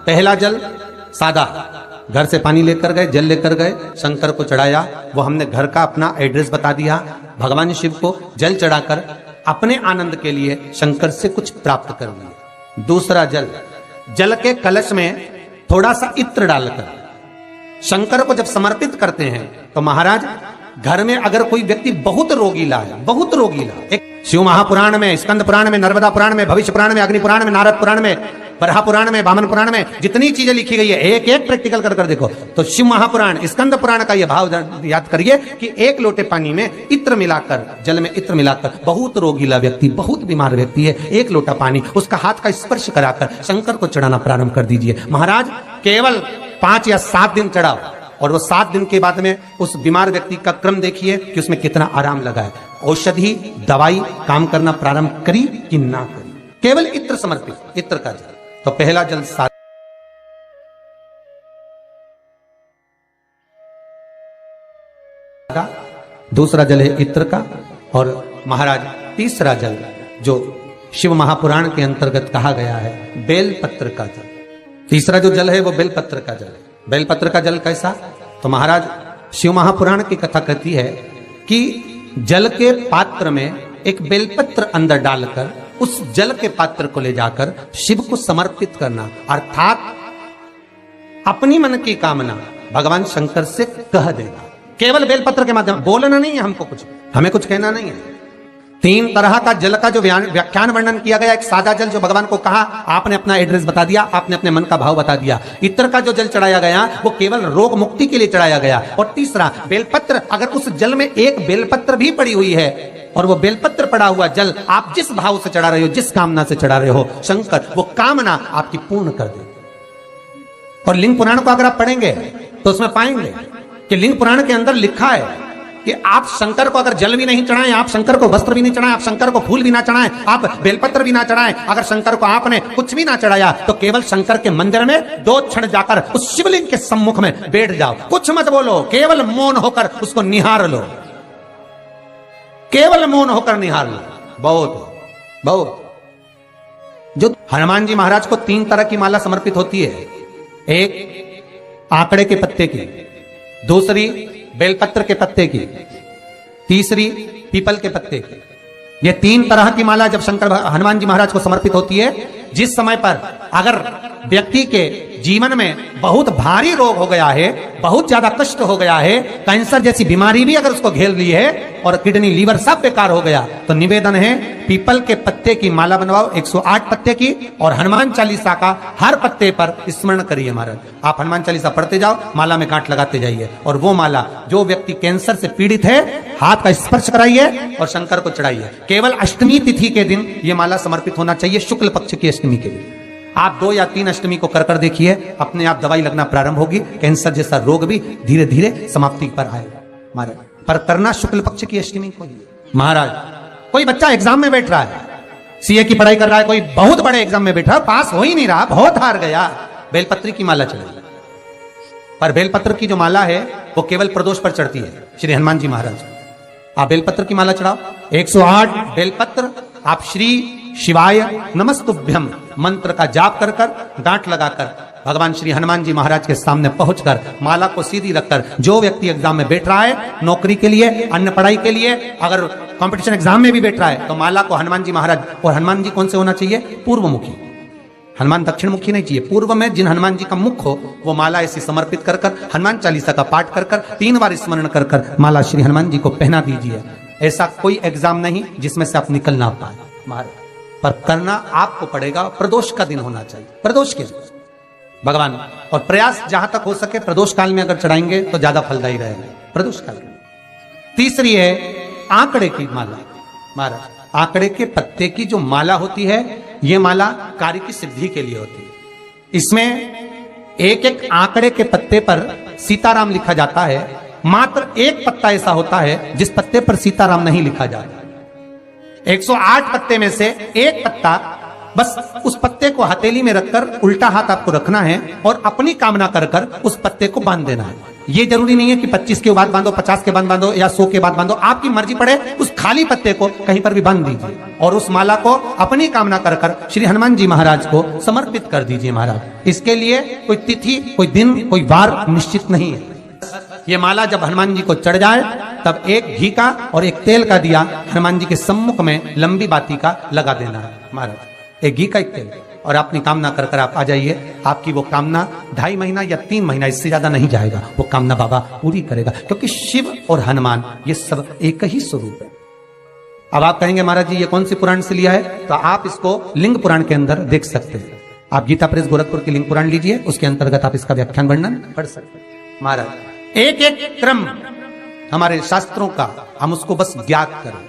पहला जल सादा, घर से पानी लेकर गए, जल लेकर गए, शंकर को चढ़ाया। वो हमने घर का अपना एड्रेस बता दिया। भगवान शिव को जल चढ़ाकर अपने आनंद के लिए शंकर से कुछ प्राप्त कर लिया। दूसरा जल, जल के कलश में थोड़ा सा इत्र डालकर शंकर को जब समर्पित करते हैं तो महाराज घर में अगर कोई व्यक्ति बहुत रोगीला है, बहुत रोगीला, एक शिव महापुराण में, स्कंद पुराण में, नर्मदा पुराण में, भविष्य पुराण में, अग्नि पुराण में, नारद पुराण में, बरहा पुराण में, वामन पुराण में जितनी चीजें लिखी गई है, एक एक प्रैक्टिकल कर देखो तो शिव महापुराण, स्कंद पुराण का यह भाव याद करिए कि एक लोटे पानी में इत्र मिलाकर, जल में इत्र मिलाकर, बहुत रोगीला व्यक्ति, बहुत बीमार व्यक्ति है, एक लोटा पानी उसका हाथ का स्पर्श कराकर शंकर को चढ़ाना प्रारंभ कर दीजिए। महाराज केवल 5 या 7 दिन चढ़ाओ और वो 7 दिन के बाद में उस बीमार व्यक्ति का क्रम देखिए कि उसमें कितना आराम लगा है। औषधि दवाई काम करना प्रारंभ करी कि ना करी, केवल इत्र समर्पित, इत्र का जल। तो पहला जल सादा, दूसरा जल है इत्र का, और महाराज तीसरा जल जो शिव महापुराण के अंतर्गत कहा गया है बेलपत्र का जल। तीसरा जो जल है वो बेलपत्र का जल है। बेलपत्र का जल कैसा? तो महाराज शिव महापुराण की कथा कहती है कि जल के पात्र में एक बेलपत्र अंदर डालकर उस जल के पात्र को ले जाकर शिव को समर्पित करना, अर्थात अपनी मन की कामना भगवान शंकर से कह देना, केवल बेलपत्र के माध्यम। बोलना नहीं है हमको, कुछ हमें कुछ कहना नहीं है। 3 तरह का जल का जो व्याख्यान वर्णन किया गया, एक सादा जल जो भगवान को कहा, आपने अपना एड्रेस बता दिया, आपने अपने मन का भाव बता दिया। इत्र का जो जल चढ़ाया गया वो केवल रोग मुक्ति के लिए चढ़ाया गया। और तीसरा बेलपत्र, अगर उस जल में एक बेलपत्र भी पड़ी हुई है और वो बेलपत्र पड़ा हुआ जल आप जिस भाव से चढ़ा रहे हो, जिस कामना से चढ़ा रहे हो, शंकर वो कामना आपकी पूर्ण कर दे। और लिंग पुराण को अगर आप पढ़ेंगे तो उसमें पाएंगे कि लिंग पुराण के अंदर लिखा है कि आप शंकर को अगर जल भी नहीं चढ़ाएं, आप शंकर को वस्त्र भी नहीं चढ़ाएं, आप शंकर को फूल भी ना चढ़ाएं, आप बेलपत्र भी ना चढ़ाएं, अगर शंकर को आपने कुछ भी ना चढ़ाया तो केवल शंकर के मंदिर में 2 क्षण जाकर उस शिवलिंग के सम्मुख में बैठ जाओ, कुछ मत बोलो, केवल मौन होकर उसको निहार लो, केवल मौन होकर निहार लो। बहुत बहुत जो हनुमान जी महाराज को 3 तरह की माला समर्पित होती है, एक आंकड़े के पत्ते की, दूसरी बेलपत्र के पत्ते की, तीसरी पीपल के पत्ते की। ये 3 तरह की माला जब शंकर हनुमान जी महाराज को समर्पित होती है, जिस समय पर अगर व्यक्ति के जीवन में बहुत भारी रोग हो गया है, बहुत ज्यादा कष्ट हो गया है, कैंसर जैसी बीमारी भी अगर उसको घेर ली है और किडनी लीवर सब बेकार हो गया, तो निवेदन है पीपल के पत्ते की माला बनवाओ, 108 पत्ते की, और हनुमान चालीसा का हर पत्ते पर स्मरण करिए महाराज। आप हनुमान चालीसा पढ़ते जाओ, माला में गांठ लगाते जाइए, और वो माला जो व्यक्ति कैंसर से पीड़ित है हाथ का स्पर्श कराइए और शंकर को चढ़ाइए। केवल अष्टमी तिथि के दिन ये माला समर्पित होना चाहिए, शुक्ल पक्ष की अष्टमी के दिन। आप 2 या 3 अष्टमी को कर देखिए, अपने आप दवाई लगना प्रारंभ होगी, कैंसर जैसा रोग भी धीरे धीरे समाप्ति पर आएगा महाराज। पर करना शुक्ल पक्ष की अष्टमी को ही। महाराज कोई बच्चा एग्जाम में बैठ रहा है, सीए की पढ़ाई कर रहा है, कोई बहुत बड़े एग्जाम में बैठा, पास हो ही नहीं रहा, बहुत हार गया, बेलपत्र की माला चढ़ाई। पर बेलपत्र की जो माला है वो केवल प्रदोष पर चढ़ती है श्री हनुमान जी महाराज। आप बेलपत्र की माला चढ़ाओ, 108 बेलपत्र, आप श्री शिवाय नमस्तुभ्यम मंत्र का जाप कर गांठ लगाकर भगवान श्री हनुमान जी महाराज के सामने पहुंचकर माला को सीधी रखकर, जो व्यक्ति एग्जाम में बैठ रहा है, नौकरी के लिए, अन्य पढ़ाई के लिए, अगर कंपटीशन एग्जाम में भी बैठ रहा है, तो माला को हनुमान जी महाराज, और हनुमान जी कौन से होना चाहिए? पूर्वमुखी। हनुमान दक्षिण मुखी नहीं चाहिए, पूर्व में जिन हनुमान जी का मुख हो वो माला ऐसी समर्पित कर हनुमान चालीसा का पाठ कर 3 बार स्मरण कर माला श्री हनुमान जी को पहना दीजिए। ऐसा कोई एग्जाम नहीं जिसमें से आप निकल ना पाए महाराज, पर करना आपको पड़ेगा। प्रदोष का दिन होना चाहिए, प्रदोष के दिन भगवान, और प्रयास जहां तक हो सके प्रदोष काल में अगर चढ़ाएंगे तो ज्यादा फलदायी रहेगा, प्रदोष काल में। तीसरी है आंकड़े की माला महाराज। आंकड़े के पत्ते की जो माला होती है, ये माला कार्य की सिद्धि के लिए होती है। इसमें एक एक आंकड़े के पत्ते पर सीताराम लिखा जाता है, मात्र एक पत्ता ऐसा होता है जिस पत्ते पर सीताराम नहीं लिखा जाता। 108 पत्ते में से एक पत्ता, बस उस पत्ते को हथेली में रखकर उल्टा हाथ आपको रखना है और अपनी कामना कर उस पत्ते को बांध देना है। ये जरूरी नहीं है कि 25 के बाद बांधो, 50 के बाद बांधो या 100 के बाद बांधो, आपकी मर्जी पड़े उस खाली पत्ते को कहीं पर भी बांध दीजिए और उस माला को अपनी कामना कर कर श्री हनुमान जी महाराज को समर्पित कर दीजिए महाराज। इसके लिए कोई तिथि, कोई दिन, कोई वार निश्चित नहीं है। ये माला जब हनुमान जी को चढ़ जाए तब एक घी का और एक तेल का दिया हनुमान जी के सम्मुख में लंबी बाती का लगा देना है महाराज, एक घी का एक तेल, और अपनी कामना कर कर आप आ जाइए। आपकी वो कामना 2.5 महीना या 3 महीना इससे ज्यादा नहीं जाएगा, वो कामना बाबा पूरी करेगा, क्योंकि शिव और हनुमान ये सब एक ही स्वरूप है। अब आप कहेंगे महाराज जी ये कौन सी पुराण से लिया है, तो आप इसको लिंग पुराण के अंदर देख सकते हैं। आप गीता प्रेस गोरखपुर की लिंग पुराण लीजिए, उसके अंतर्गत आप इसका व्याख्यान वर्णन पढ़ सकते हैं। महाराज एक एक क्रम हमारे शास्त्रों का हम उसको बस ज्ञात करें,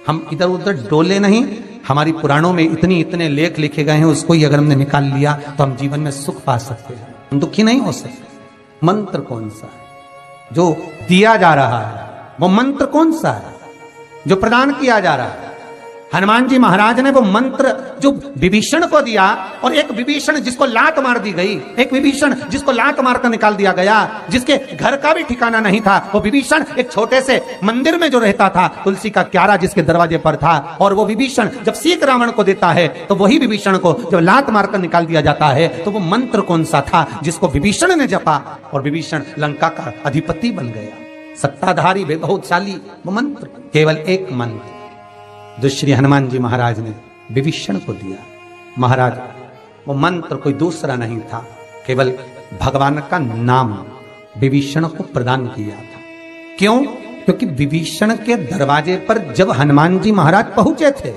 हम इधर उधर डोले नहीं। हमारी पुराणों में इतने लेख लिखे गए हैं, उसको ही अगर हमने निकाल लिया तो हम जीवन में सुख पा सकते हैं, हम दुखी नहीं हो सकते। मंत्र कौन सा है जो दिया जा रहा है, वो मंत्र कौन सा है जो प्रदान किया जा रहा है। हनुमान जी महाराज ने वो मंत्र जो विभीषण को दिया, और एक विभीषण जिसको लात मार दी गई, एक विभीषण जिसको लात मारकर निकाल दिया गया, जिसके घर का भी ठिकाना नहीं था, वो विभीषण एक छोटे से मंदिर में जो रहता था, तुलसी का क्यारा जिसके दरवाजे पर था, और वो विभीषण जब सीख रावण को देता है तो वही विभीषण को जब लात मारकर निकाल दिया जाता है, तो वो मंत्र कौन सा था जिसको विभीषण ने जपा और विभीषण लंका का अधिपति बन गया, सत्ताधारी वैभवशाली। वो मंत्र केवल एक मंत्र जो श्री हनुमान जी महाराज ने विभीषण को दिया। महाराज वो मंत्र कोई दूसरा नहीं था, केवल भगवान का नाम विभीषण को प्रदान किया था। क्यों? क्योंकि विभीषण के दरवाजे पर जब हनुमान जी महाराज पहुंचे थे,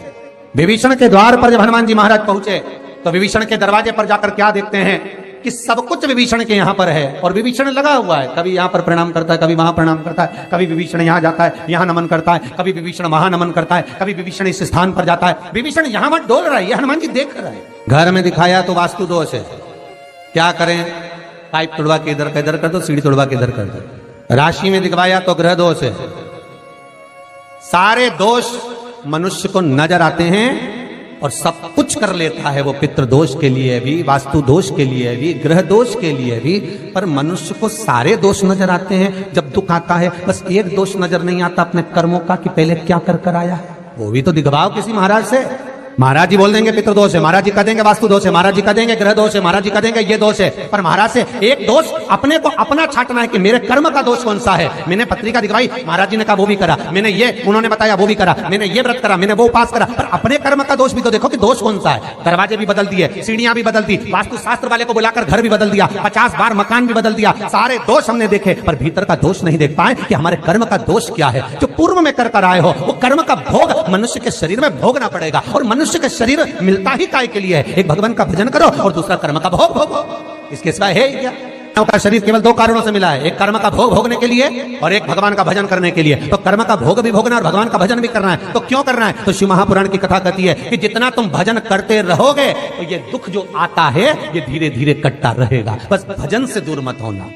विभीषण के द्वार पर जब हनुमान जी महाराज पहुंचे तो विभीषण के दरवाजे पर जाकर क्या देखते हैं कि सब कुछ विभीषण के यहाँ पर है, और विभीषण लगा हुआ है, कभी यहाँ पर प्रणाम करता है, कभी वहां प्रणाम करता है, कभी विभीषण यहाँ जाता है, यहाँ नमन करता है, कभी विभीषण वहां नमन करता है, कभी विभीषण इस स्थान पर जाता है, विभीषण यहाँ मत डोल रहा है, ये हनुमान जी देख रहा है। घर में दिखाया तो वास्तु दोष है, क्या करें, पाइप तोड़वा के इधर का इधर कर दो, सीढ़ी तोड़वा के इधर कर दो। राशि में दिखवाया तो ग्रह दोष है। सारे दोष मनुष्य को नजर आते हैं और सब कुछ कर लेता है वो, पितृ दोष के लिए भी, वास्तु दोष के लिए भी, ग्रह दोष के लिए भी, पर मनुष्य को सारे दोष नजर आते हैं। जब दुख आता है बस एक दोष नजर नहीं आता अपने कर्मों का कि पहले क्या कर कर आया है, वो भी तो दिखवाओ किसी महाराज से। महाराज जी बोल देंगे पितृदोष है, महाराज जी कह देंगे वास्तु दोष है, महाराज जी कह देंगे ग्रह दोष है, महाराज जी कह देंगे ये दोष है, पर महाराज से एक दोष अपने को अपना छाटना है कि मेरे कर्म का दोष कौन सा है। मैंने पत्रिका दिखवाई, महाराज जी ने कहा वो भी करा, मैंने ये उन्होंने बताया वो भी करा, मैंने ये व्रत करा, मैंने वो उपास करा, पर अपने कर्म का दोष भी तो देखो कि दोष कौन सा है। दरवाजे भी बदल दिए, सीढ़ियां भी बदल दी, वास्तु शास्त्र वाले को बुलाकर घर भी बदल दिया, 50 बार मकान भी बदल दिया, सारे दोष हमने देखे, पर भीतर का दोष नहीं देख पाए कि हमारे कर्म का दोष क्या है। जो पूर्व में कर कर आए हो वो कर्म का भोग मनुष्य के शरीर में भोगना पड़ेगा, और मनुष्य के शरीर मिलता ही काय के लिए है, एक भगवान का भजन करो और दूसरा कर्म का भोग भोगो, इसके सिवाय है ही क्या। का शरीर केवल 2 कारणों से मिला है, एक कर्म का भोग भोगने के लिए और एक भगवान का भजन करने के लिए। तो कर्म का भोग भी भोगना और भगवान का भजन भी करना है, तो क्यों करना है? तो शिव महापुराण की कथा कहती है कि जितना तुम भजन करते रहोगे तो ये दुख जो आता है ये धीरे धीरे कटता रहेगा, बस भजन से दूर मत होना।